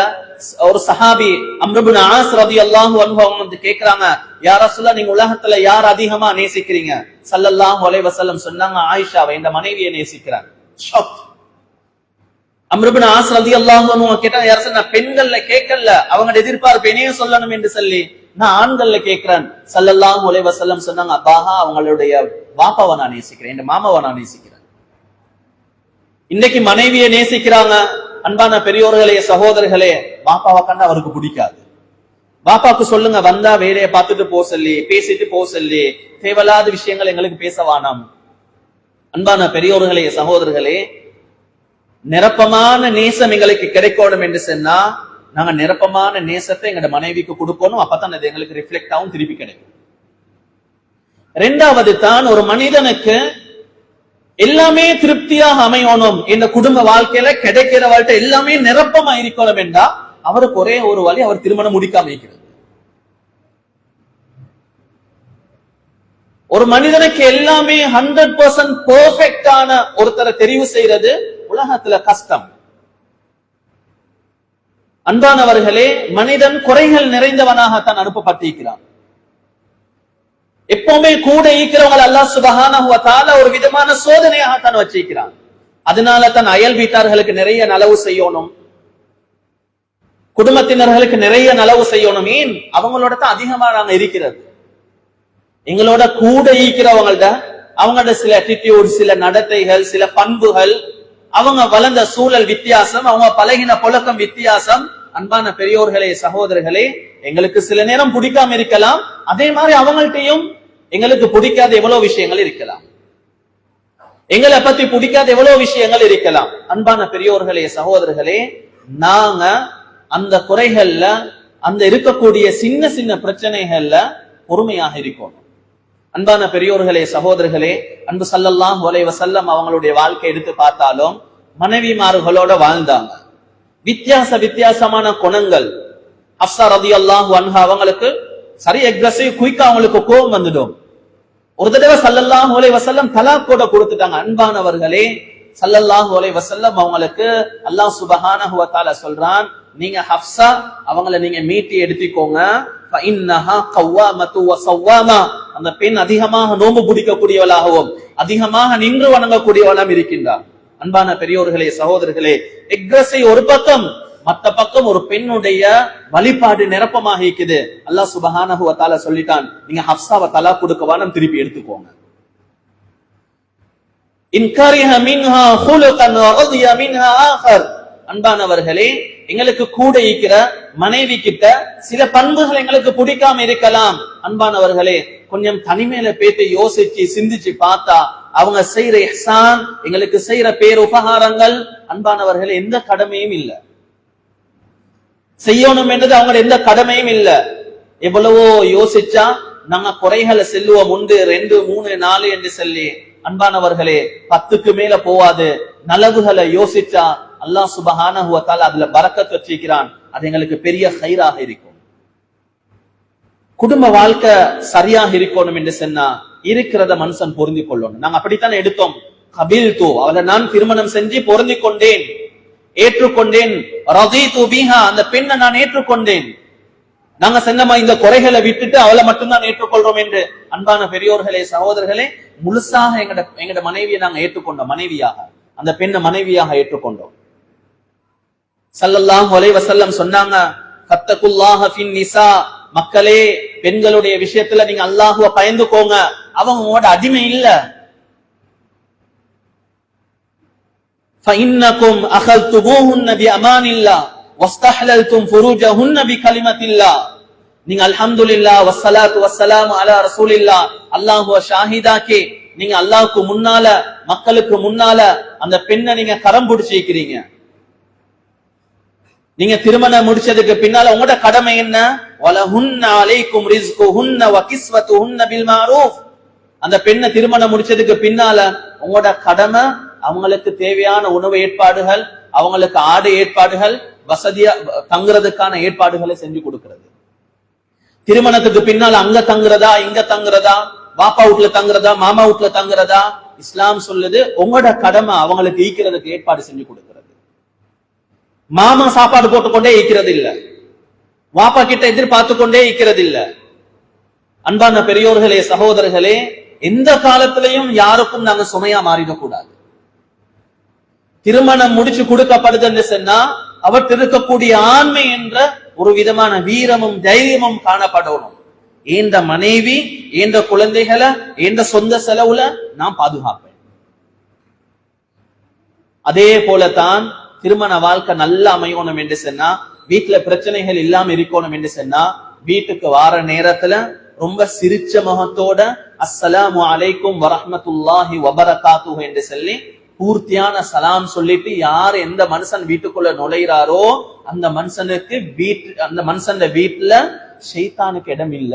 ஒரு சஹாபி அம்ர் இப்னு ஆஸ் ரலியல்லாஹு அன்ஹு அவங்க வந்து கேக்குறாங்க, யா ரசூலல்லாஹ், நீங்க உலகத்துல யார் அதிகமா நேசிக்கிறீங்க? ஸல்லல்லாஹு அலைஹி வஸல்லம் சொன்னாங்க, ஆயிஷாவை, இந்த மனைவியை நேசிக்கிறாங்க. ஷாக். அம்ர் இப்னு ஆஸ் ரலியல்லாஹு அன்ஹு கேட்டாங்க, யா ரசூலல்லாஹ், நான் பெண்கள்ல கேட்கல, அவங்க எதிர்பார்ப்பு என்னைய சொல்லணும் என்று சொல்லி நான் ஆண்கள்ல கேட்கிறேன். ஸல்லல்லாஹு அலைஹி வஸல்லம் சொன்னாங்க, அப்பாஹா, அவங்களுடைய பாப்பாவை நான் நேசிக்கிறேன், என் மாமாவை நான் நேசிக்கிறேன். இன்னைக்கு மனைவியை நேசிக்கிறாங்க. அன்பான பெரியோர்களே, சகோதரர்களே, பாப்பாவை கண்டா அவருக்கு பிடிக்காது. பாப்பாக்கு சொல்லுங்க, வந்தா வேலையை பார்த்துட்டு போ சொல்லி, பேசிட்டு போ சொல்லி, தேவையில்லாத விஷயங்கள் எங்களுக்கு பேச வேணாம். அன்பான பெரியோர்களே, சகோதரர்களே, நிரப்பமான நேசம் எங்களுக்கு கிடைக்கணும் என்று சொன்னா நாங்க நிரப்பமான நேசத்தை எங்களோட மனைவிக்கு கொடுக்கணும். அப்பதான் அது எங்களுக்கு ரிஃப்ளெக்ட் ஆகும், திருப்பி கிடைக்கும். இரண்டாவது தான், ஒரு மனிதனுக்கு எல்லாமே திருப்தியாக அமையணும், இந்த குடும்ப வாழ்க்கையில கிடைக்கிற வாழ்க்கை எல்லாமே நிரப்பமா இருக்கணும் என்றா அவருக்கு ஒரே ஒரு வழி, அவர் திருமணம் முடிக்காம இருக்கிறது. ஒரு மனிதனுக்கு எல்லாமே 100% பெர்ஃபெக்டான ஒருத்தரை தெரிவு செய்யறது உலகத்துல கஷ்டம். அன்பானவர்களே, மனிதன் குறைகள் நிறைந்தவனாகத்தான் அனுப்பப்பட்டிருக்கிறான். எப்பவுமே கூட இருக்கிறவங்க அல்லாஹ் சுப்ஹானஹு வ தஆலா ஒரு விதமான சோதனையாகத்தான் வச்சிருக்கிறான். அதனால தன் அயல் வீட்டார்களுக்கு நிறைய நலவு செய்யணும், குடும்பத்தினர்களுக்கு நிறைய நலவு செய்யணும். ஏன்? அவங்களோட தான் அதிகமா நாங்க இருக்கிறது. எங்களோட கூட இருக்கிறவங்கள்ட அவங்களோட சில அட்டிடியூட், சில நடத்தைகள், சில பண்புகள், அவங்க வளர்ந்த சூழல் வித்தியாசம், அவங்க பழகின பழக்கம் வித்தியாசம். அன்பான பெரியோர்களே, சகோதரர்களே, எங்களுக்கு சில நேரம் பிடிக்காம இருக்கலாம், அதே மாதிரி அவங்கள்ட்டையும் எங்களுக்கு பிடிக்காத எவ்வளவு விஷயங்கள் இருக்கலாம், எங்களை பத்தி பிடிக்காத எவ்வளவு விஷயங்கள் இருக்கலாம். அன்பான பெரியோர்களே, சகோதரர்களே, நாங்க அந்த குறைகள்ல, அந்த இருக்கக்கூடிய சின்ன சின்ன பிரச்சனைகள்ல பொறுமையாக இருக்கணும். அன்பான பெரியோர்களே, சகோதரர்களே, அன்பு ஸல்லல்லாஹு அலைஹி வஸல்லம் அவங்களுடைய வாழ்க்கை எடுத்து பார்த்தாலும் மனைவிமார்களோட வாழ்ந்தாங்க. வித்தியாசமான குணங்கள். ஹஃப்ஸா ரலியல்லாஹு அன்ஹா அவங்களுக்கு சரி அக்ரெசிவ், குயிக்கா அவங்களுக்கு கோபம் வந்துடும். ஒரு தடவை ஸல்லல்லாஹு அலைஹி வஸல்லம் தலாக் கூட கொடுத்துட்டாங்க. அன்பானவர்களே, ஸல்லல்லாஹு அலைஹி வஸல்லம் அவங்களுக்கு அல்லாஹ் சுப்ஹானஹு வ தஆலா சொல்றான், நீங்க ஹஃப்ஸா அவங்கள நீங்க மீட்டி எடுத்துக்கோங்க, ஃபஇன்னஹா கவ்வாமத்து வ ஸவ்வாமா, அந்த பெண் அதிகமாக நோன்பு பிடிக்கக்கூடியவளாகவும் அதிகமாக நின்று வணங்கக்கூடியவளாகவும் இருக்கின்றார். அன்பான பெரியோர்களே, சகோதரர்களே, எக்ரெசிவ் ஒரு பக்கம், மத்த பக்கம் ஒரு பெண்ணுடைய வழிபாடு நிரப்பமாக இருக்குது. அல்லாஹ் சுப்ஹானஹு வ தஆலா சொல்லிட்டான், நீங்க ஹஃப்ஸாவை தலாக் கொடுக்க வேணாம், திருப்பி எடுத்துக்கோங்க. இன் கரிஹ மின்ஹா ஹுலுகன் வ ரதிய மின்ஹா ஆகர். அன்பானவர்களே, எங்களுக்கு கூட இருக்கிற மனைவி கிட்ட சில பண்புகள் எங்களுக்கு பிடிக்காம இருக்கலாம். அன்பானவர்களே, கொஞ்சம் தனிமையில பேத்து யோசிச்சு சிந்திச்சு பார்த்தா அவங்க செய்யற இஹ்சான், எங்களுக்கு செய்யற பேர் உபகாரங்கள், அன்பானவர்களே, எந்த கடமையும் இல்ல, செய்யணும் என்றது அவங்க எந்த கடமையும் இல்ல. எவ்வளவோ யோசிச்சா நாங்க குறைகளை செல்லுவோம், 1 2 3 4 என்று சொல்லி. அன்பானவர்களே, 10க்கு மேல போவாது. நலவுகளை யோசிச்சா அல்லாஹ் சுப்ஹானஹு வ தஆலா அதுல பரக்கத் வச்சிருக்கிறான். அது எங்களுக்கு பெரிய கைராக இருக்கும். குடும்ப வாழ்க்கை சரியாக இருக்கணும் என்று சொன்னா இருக்கிறத மனுஷன் பொருந்தி கொள்ளணும். நாங்க அப்படித்தான் எடுத்தோம். கபில்து, அவளை நான் திருமணம் செஞ்சு பொருந்தி கொண்டேன், ஏற்றுக்கொண்டேன். ரதீது பிஹா, அந்த பெண்ணை நான் ஏற்றுக்கொண்டேன். நாங்க சொன்னமா இந்த குறைகளை விட்டுட்டு அவளை மட்டும்தான் ஏற்றுக்கொள்றோம் என்று. அன்பான பெரியோர்களே, சகோதரர்களே, முழுசாக எங்கட மனைவியை நாங்க ஏற்றுக்கொண்டோம், மனைவியாக, அந்த பெண்ணை மனைவியாக ஏற்றுக்கொண்டோம். ஸல்லல்லாஹு அலைஹி வஸல்லம் சொன்னாங்க, ஃபத்தகுல்லாஹ ஃபின் நிசா, மக்களே, பெண்களுடைய விஷயத்துல நீங்க அல்லாஹ்வை பயந்துக்கோங்க, அவங்க உங்களோட அடிமை இல்ல. فإنكم أخذتموهن بأمان الله واستحللتم فروجهن بكلمة الله. நீங்க அல்ஹம்துலில்லாஹ் வஸ்ஸலாத்து வஸ்ஸலாமு அலா ரசூலில்லாஹ், அல்லாஹ்வை ஷாஹிதாக்கி நீங்க அல்லாஹ்வுக்கு முன்னால, மக்களுக்கு முன்னால அந்த பெண்ணை நீங்க கரம் பிடிச்சிருக்கிறீங்க. நீங்க திருமணம் முடிச்சதுக்கு பின்னால உங்களோட கடமை என்ன? வலஹுன்ன அலைக்கும் ரிஸ்குஹுன்ன வ கிஸ்வத்துஹுன்ன பில் மஅரூஃப். அந்த பெண்ணை திருமணம் முடிச்சதுக்கு பின்னால உங்களோட கடமை அவங்களுக்கு தேவையான உணவு ஏற்பாடுகள், அவங்களுக்கு ஆடை ஏற்பாடுகள், வசதியா தங்குறதுக்கான ஏற்பாடுகளை செஞ்சு கொடுக்கிறது. திருமணத்துக்கு பின்னால அங்க தங்குறதா, இங்க தங்குறதா, பாப்பா வீட்டுல தங்குறதா, மாமா வீட்டுல தங்குறதா, இஸ்லாம் சொல்லுது உங்களோட கடமை அவங்களுக்கு ஈக்கிறதுக்கு ஏற்பாடு செஞ்சு கொடுக்கிறது. மாமா சாப்பாடு போட்டுக்கொண்டே ஈக்கிறது இல்ல, வாப்பா கிட்ட எதிர்பார்த்து கொண்டே ஈக்கிறது இல்ல. அன்பான பெரியோர்களே, சகோதரர்களே, எந்த காலத்திலையும் யாருக்கும் நாங்க சுமையா மாறிடக்கூடாது. திருமணம் முடிச்சு கொடுக்கப்படுது என்று சொன்னா அவற்றில் இருக்கக்கூடிய ஆண்மை என்ற ஒரு விதமான வீரமும் தைரியமும் காணப்படணும். ஏந்த மனைவி, ஏந்த குழந்தைகளை, ஏந்த சொந்த செலவுல நான் பாதுகாப்பேன். அதே போலதான் திருமண வாழ்க்கை நல்லா அமையணும் என்று சொன்னா, வீட்டுல பிரச்சனைகள் இல்லாம இருக்கணும் என்று சொன்னா, வீட்டுக்கு வார நேரத்துல ரொம்ப சிரிச்ச முகத்தோட அஸ்ஸலாமு அலைக்கும் வரஹ்மத்துல்லாஹி வபரகாத்துஹு என்று சொல்லி பூர்த்தியான சலாம் சொல்லிட்டு யார் எந்த மனுஷன் வீட்டுக்குள்ள நுழைகிறாரோ அந்த மனுஷனுக்கு அந்த மனுஷன் வீட்டுல ஷைத்தானுக்கு இடம் இல்ல.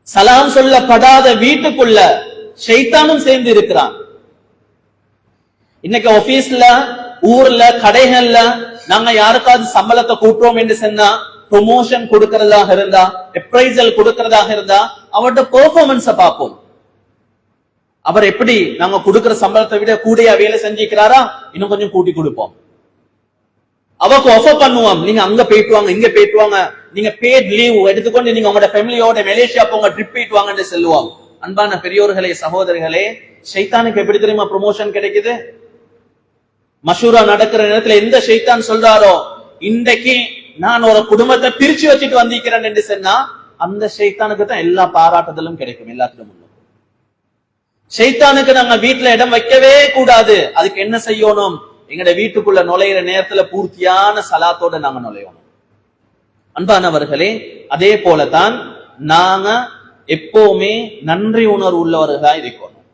சலாம் சொல்லப்படாத வீட்டுக்குள்ள ஷைத்தானும் சேர்ந்து இருக்கிறான். இன்னைக்கு ஆபீஸ்ல, ஊர்ல, கடைகள்ல நாங்க யாருக்காவது சம்பளத்தை கூட்டுறோம் என்று சொன்னா, ப்ரொமோஷன் கொடுக்கறதாக இருந்தா, அப்ரைசல் கொடுக்கறதாக இருந்தா அவருடைய பெர்ஃபார்மன்ஸ பார்ப்போம். அவர் எப்படி நாங்க கொடுக்கிற சம்பளத்தை விட கூடிய வேலை செஞ்சிக்கிறாரா, இன்னும் கொஞ்சம் கூட்டி கொடுப்போம். அவருக்கு ஆஃபர் பண்ணுவோம், நீங்க அங்க போயிட்டு வாங்க, இங்க போயிட்டு வாங்க, நீங்க பேட் லீவ் எடுத்துக்கொண்டு நீங்க உங்களோட ஃபேமிலியோட மலேசியா போங்க, ட்ரிப் போயிட்டு வாங்கன்னு சொல்லுவோம். அன்பான பெரியோர்களே, சகோதரர்களே, ஷைத்தானுக்கு எப்படி தெரியுமா ப்ரொமோஷன் கிடைக்குது? மஷூரா நடக்கிற நேரத்துல எந்த ஷைத்தான் சொல்றாரோ இன்றைக்கு நான் ஒரு குடும்பத்தை பிரிச்சு வச்சுட்டு வந்திருக்கிறேன் என்று சொன்னா, அந்த ஷைத்தானுக்கு தான் எல்லா பாராட்டுதலும் கிடைக்கும். எல்லாத்திலும் ஷைத்தானுக்கு நாங்க வீட்டுல இடம் வைக்கவே கூடாது. அதுக்கு என்ன செய்யணும்? எங்கட வீட்டுக்குள்ள நுழையிற நேரத்துல பூர்த்தியான சலாத்தோட நாங்க நுழையணும். அன்பானவர்களே, அதே போலதான் நாங்க எப்பவுமே நன்றி உணர்வு உள்ளவர்களா இருக்கணும்.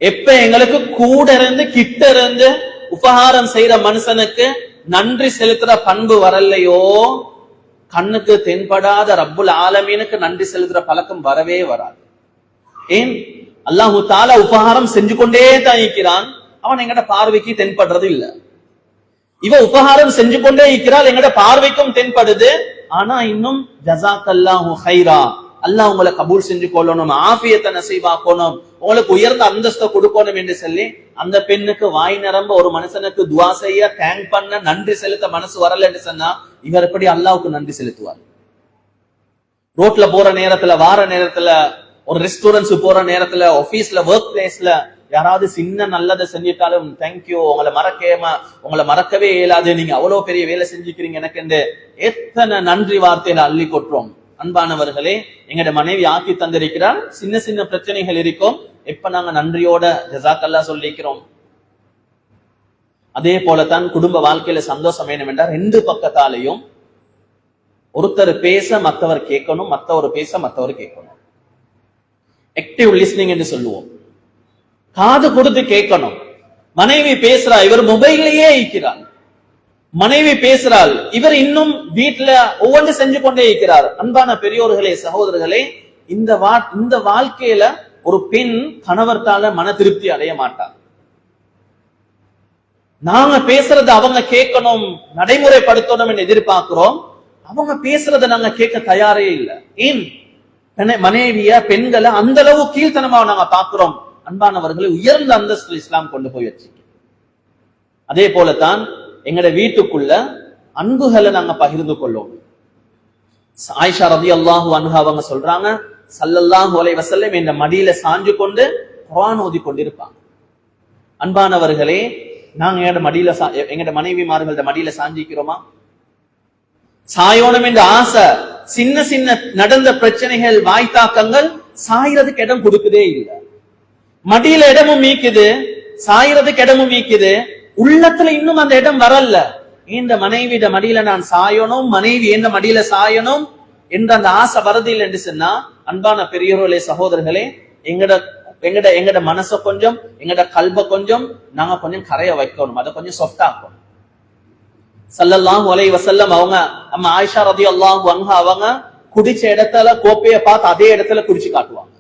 எப்ப எங்களுக்கு கூட இருந்து கிட்ட இருந்து உபகாரம் செய்யற மனுஷனுக்கு நன்றி செலுத்துற பண்பு வரலையோ, கண்ணுக்கு தென்படாத ரப்புல் ஆலமீனுக்கு நன்றி செலுத்துற பழக்கம் வரவே வராது. ஏன்? அல்லாஹு தாலா உபகாரம் செஞ்சு கொண்டே தான் இருக்கிறான், அவன் எங்கட பார்வைக்கு தென்படுறது இல்ல. இவ உபகாரம் செஞ்சு கொண்டே இருக்கிறாள், எங்கட பார்வைக்கும் தென்படுது. ஆனா இன்னும் ஜஸாக்கல்லாஹு ஹைரா, அல்லாஹ் உங்களை கபூல் செஞ்சு கொள்ளணும், ஆஃபியத்தை நசீபாக்கணும், உங்களுக்கு உயர்ந்த அந்தஸ்தை கொடுக்கணும் என்று சொல்லி அந்த பெண்ணுக்கு வாய் நிரம்ப ஒரு மனுஷனுக்கு துவா செய்ய, தேங்க் பண்ண, நன்றி செலுத்த மனசு வரல என்று சொன்னா இவர் எப்படி அல்லாஹ்வுக்கு நன்றி செலுத்துவார்? ரோட்ல போற நேரத்துல, வார நேரத்துல, ஒரு ரெஸ்டாரண்ட்ஸ் போற நேரத்துல, ஆபீஸ்ல, ஒர்க் பிளேஸ்ல யாராவது சின்ன நல்லதை செஞ்சிட்டாலும் தேங்க்யூ, உங்களை மறக்கவே இயலாது, நீங்க அவ்வளவு பெரிய வேலை செஞ்சுக்கிறீங்க எனக்கு என்று எத்தனை நன்றி வார்த்தையில அள்ளி கொட்டுறோம். அன்பானவர்களே, எங்கட மனைவி ஆக்கி தந்திருக்கிறார், சின்ன சின்ன பிரச்சனைகள் இருக்கும், எப்ப நாங்க நன்றியோட ஜஸாக்கல்லா சொல்லிக்கிறோம். அதே போலதான் குடும்ப வாழ்க்கையில சந்தோஷம் வேணும் என்றால் ரெண்டு பக்கத்தாலையும் ஒருத்தர் பேச மற்றவர் கேட்கணும், மற்றவர் பேச மற்றவர் கேட்கணும். ஆக்டிவ் லிஸ்னிங் என்று சொல்லுவோம். காது கொடுத்து கேட்கணும். மனைவி பேசுறா, இவர் மொபைல்லையே இருக்கிறார். மனைவி பேசுறாள், இவர் இன்னும் வீட்டுல ஒவ்வொன்று செஞ்சு கொண்டே இருக்கிறார். அன்பான பெரியோர்களே, சகோதரர்களே, இந்த வாழ்க்கையில ஒரு பெண் கணவர்த்தால மன திருப்தி அடைய மாட்டார். நாங்க பேசுறத அவங்க கேட்கணும், நடைமுறைப்படுத்தணும் என்று எதிர்பார்க்கிறோம். அவங்க பேசுறத நாங்க கேட்க தயாரே இல்லை. ஏன்? மனைவிய, பெண்களை அந்த அளவு கீழ்த்தனமா நாங்க பார்க்கிறோம். அன்பானவர்களை, உயர்ந்த அந்தஸ்து இஸ்லாம் கொண்டு போய் வச்சு. அதே போலதான் எங்கட வீட்டுக்குள்ள அன்புகளை நாங்க பகிர்ந்து கொள்ளும். ஆயிஷா ரலியல்லாஹு அன்ஹா அவங்க சொல்றாங்க, ஸல்லல்லாஹு அலைஹி வஸல்லம் என்ற மடியில சாஞ்சு கொண்டு குர்ஆன் ஓதி கொண்டிருப்பாங்க. அன்பானவர்களே, நாங்க எங்கட மனைவிமார்களோட மடியில சாஞ்சிக்கிறோமா? சாயோனம் என்ற ஆசை, சின்ன சின்ன நடந்த பிரச்சனைகள், வாய்த்தாக்கங்கள் சாயறதுக்கு இடம் கொடுக்குதே இல்லை. மடியில இடமும் மீக்குது, சாயறதுக்கு இடமும் மீக்குது, உள்ளத்துல இன்னும் அந்த இடம் வரல. இந்த மனைவிட மடியில நான் சாயணும், மனைவி எந்த மடியில சாயணும் என்ற அந்த ஆசை வரதில்லை என்று சொன்னா, அன்பான பெரியோர்களே, சகோதரர்களே, எங்கட மனச கொஞ்சம், எங்கட கல்ப கொஞ்சம் நாங்க கொஞ்சம் கரைய வைக்கணும், அதை கொஞ்சம் சாஃப்ட் ஆக்கணும். ஸல்லல்லாஹு அலைஹி வஸல்லம் அவங்க அம்மா ஆயிஷா ரலியல்லாஹு அன்ஹா அவங்க குடிச்ச இடத்துல கோப்பைய பார்த்து அதே இடத்துல குடிச்சு காட்டுவாங்க.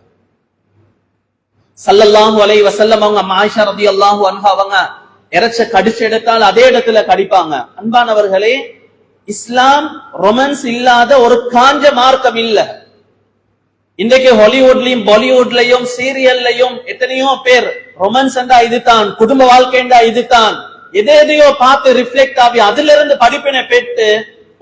ஸல்லல்லாஹு அலைஹி வஸல்லம் அவங்க அம்மா ஆயிஷா ரலியல்லாஹு அன்ஹா அவங்க இறைச்ச கடிச்ச இடத்தால் அதே இடத்துல கடிப்பாங்க. அன்பானவர்களே, இஸ்லாம் ரொமான்ஸ் இல்லாத ஒரு காஞ்ச மார்க்கம் இல்ல. இன்றைக்கு ஹாலிவுட்லயும் பாலிவுட்லயும் சீரியல்லையும் எத்தனையோ பேர் ரொமான்ஸ் என்றா இதுதான், குடும்ப வாழ்க்கை என்றா இதுதான், எதையோ பார்த்து ரிஃப்ளெக்ட் ஆகி அதுல இருந்து படிப்பினை பெற்று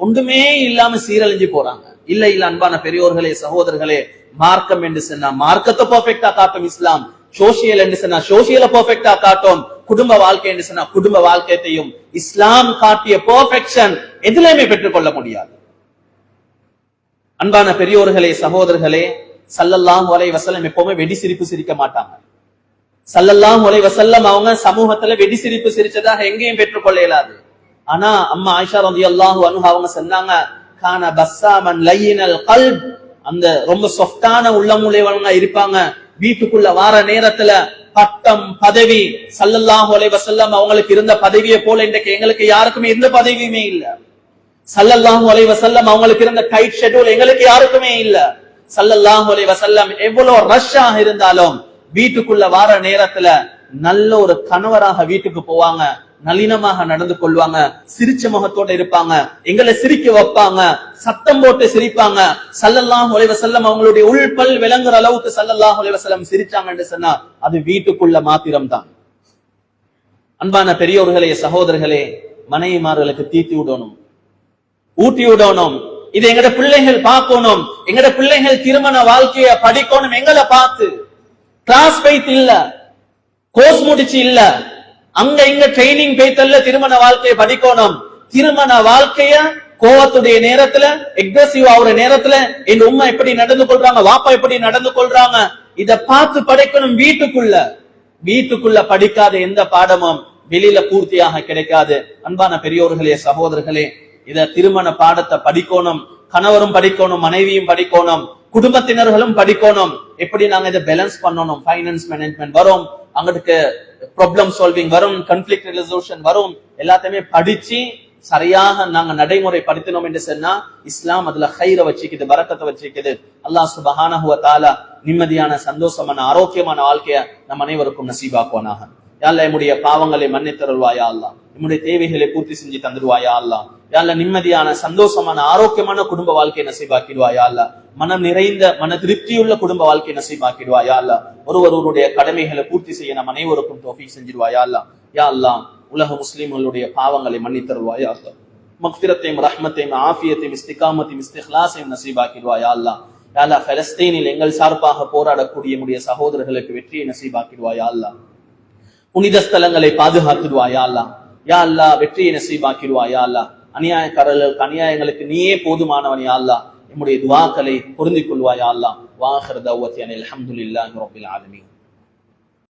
ஒன்றுமே இல்லாம சீரழிஞ்சு போறாங்க. இல்ல இல்ல, அன்பான பெரியோர்களே, சகோதரர்களே, மார்க்கம் என்று சொன்னா மார்க்கத்தை பெர்ஃபெக்டா காட்டும் இஸ்லாம், சோசியல் என்று சொன்னா சோசியலை பெர்ஃபெக்டா காட்டும், குடும்ப வாழ்க்கை என்று சொன்னா குடும்ப வாழ்க்கையையும் இஸ்லாம் காட்டிய பெர்ஃபெக்ஷன் எதிலுமே பெற்றுக்கொள்ள முடியாது. அன்பான பெரியோர்களே, சகோதரர்களே, ஸல்லல்லாஹு அலைஹி வஸல்லம் எப்பவுமே வெடி சிரிப்பு சிரிக்க மாட்டாங்க. ஸல்லல்லாஹு அலைஹி வஸல்லம் அவங்க சமூகத்துல வெடி சிரிப்பு சிரிச்சதாக எங்கேயும் பெற்றுக்கொள்ள இயலாது. ஆனா அம்மா ஆயிஷா ரலியல்லாஹு அன்ஹா அவங்க சொன்னாங்க, கான பஸ்ஸாமன் லையினல் கல்ப், அந்த ரொம்ப சாஃப்டான உள்ளமுடையவங்க இருப்பாங்க. வீட்டுக்குள்ள வார நேரத்துல பட்டம் பதவி ஸல்லல்லாஹு அலைஹி வஸல்லம் அவங்களுக்கு இருந்த பதவியை போல இன்றைக்கு எங்களுக்கு யாருக்குமே எந்த பதவியுமே இல்ல. ஸல்லல்லாஹு அலைஹி வஸல்லம் அவங்களுக்கு இருந்த டைட் ஷெட்யூல் எங்களுக்கு யாருக்குமே இல்ல. ஸல்லல்லாஹு அலைஹி வஸல்லம் எவ்வளவு ரஷ்ஷாக இருந்தாலும் வீட்டுக்குள்ள வார நேரத்துல நல்ல ஒரு கணவராக வீட்டுக்கு போவாங்க, நளினமாக நடந்து கொள்வாங்க, சிரிச்ச முகத்தோட இருப்பாங்க, எங்களை சிரிக்க வைப்பாங்க, சத்தம் போட்டு சிரிப்பாங்க. ஸல்லல்லாஹு அலைஹி வஸல்லம் அவங்களுடைய உள்பல் விளங்குற அளவுக்கு ஸல்லல்லாஹு அலைஹி வஸல்லம் சிரிச்சாங்கன்னு சொன்னா அது வீட்டுக்குள்ள மாத்திரம் தான். அன்பான பெரியோர்களே, சகோதரர்களே, மனைவிமார்களுக்கு தீத்தி விடணும், ஊட்டி விடணும். இது எங்கட பிள்ளைகள் பார்க்கணும். எங்கட பிள்ளைகள் திருமண வாழ்க்கைய படிக்கணும். எங்களை பார்த்து கிளாஸ் போயிட்டு இல்ல, கோர்ஸ் முடிச்சு இல்ல, அங்க இங்க ட்ரைனிங் போய்த்தல்ல திருமண வாழ்க்கையை படிக்கணும். திருமண வாழ்க்கைய கோவத்துடைய நேரத்துல, எக்ரெசிவ் ஆகுற நேரத்துல என் உம்மா எப்படி நடந்து கொள்றாங்க, வாப்பா எப்படி நடந்து கொள்றாங்க, இத பார்த்து படிக்கணும். வீட்டுக்குள்ள படிக்காத எந்த பாடமும் வெளியில பூர்த்தியாக கிடைக்காது. அன்பான பெரியோர்களே, சகோதரர்களே, இத திருமண பாடத்தை படிக்கணும். கணவரும் படிக்கணும், மனைவியும் படிக்கணும், குடும்பத்தினர்களும் படிக்கணும். எப்படி நாங்க இதை பேலன்ஸ் பண்ணணும். ஃபைனான்ஸ் மேனேஜ்மெண்ட் வரும், அங்களுக்கு ப்ராப்ளம் சால்விங் வரும், கான்ஃபிளிக்ட் ரெசல்யூஷன் வரும். எல்லாத்தையுமே படிச்சு சரியாக நாங்க நடைமுறைப்படுத்தினோம் என்று சொன்னா இஸ்லாம் அதுல ஹைர வச்சிக்குது, பரக்கத்தை வச்சிக்குது. அல்லாஹ் சுப்ஹானஹு வ தஆலா நிம்மதியான சந்தோஷமான ஆரோக்கியமான வாழ்க்கைய நம் அனைவருக்கும் நசீபாக்குவானாக. யா அல்லாஹ் நம்முடைய பாவங்களை மன்னித்தருள்வாயா அல்லாஹ், நம்முடைய தேவைகளை பூர்த்தி செஞ்சு தந்துடுவாயா அல்லாஹ். யா அல்லாஹ் நிம்மதியான சந்தோஷமான ஆரோக்கியமான குடும்ப வாழ்க்கையை நசீபாக்கிடுவாயா அல்லாஹ். மனம் நிறைந்த மன திருப்தியுள்ள குடும்ப வாழ்க்கை நசீபாக்கிடுவாயா அல்லாஹ். ஒருவருடைய கடமைகளை பூர்த்தி செய்ய நம் அனைவருக்கும் தௌஃபீக் செஞ்சிடுவாயா அல்லாஹ். யா அல்லாஹ் உலக முஸ்லிம்களுடைய பாவங்களை மன்னித்தருள்வாயா அல்லாஹ். மக்ஃபிரத்தையும் ரஹ்மத்தையும் ஆஃபியத்தையும் இஸ்திகாமத்தையும் இஸ்திக்லாஸையும் நசீபாக்கிடுவாயா அல்லாஹ். யா அல்லாஹ் பலஸ்தீனில் எங்கள் சார்பாக போராடக்கூடிய நம்முடைய சகோதரர்களுக்கு வெற்றியை நசீபாக்கிடுவாயா அல்லாஹ். புனித ஸ்தலங்களை பாதுகாத்துடுவாயா அல்லாஹ். யா அல்லாஹ் வெற்றியை நசீபாக்கிடுவாயா அல்லாஹ். அநியாயக்காரர்களுக்கு அநியாயங்களுக்கு நீயே போதுமானவன் யா அல்லாஹ். நம்முடைய துஆக்களை பொருந்திக் கொள்வாயா அல்லாஹ். வாஹிர் தஅவத்தி அனில் ஹம்துலில்லாஹி ரப்பில் ஆலமீன்.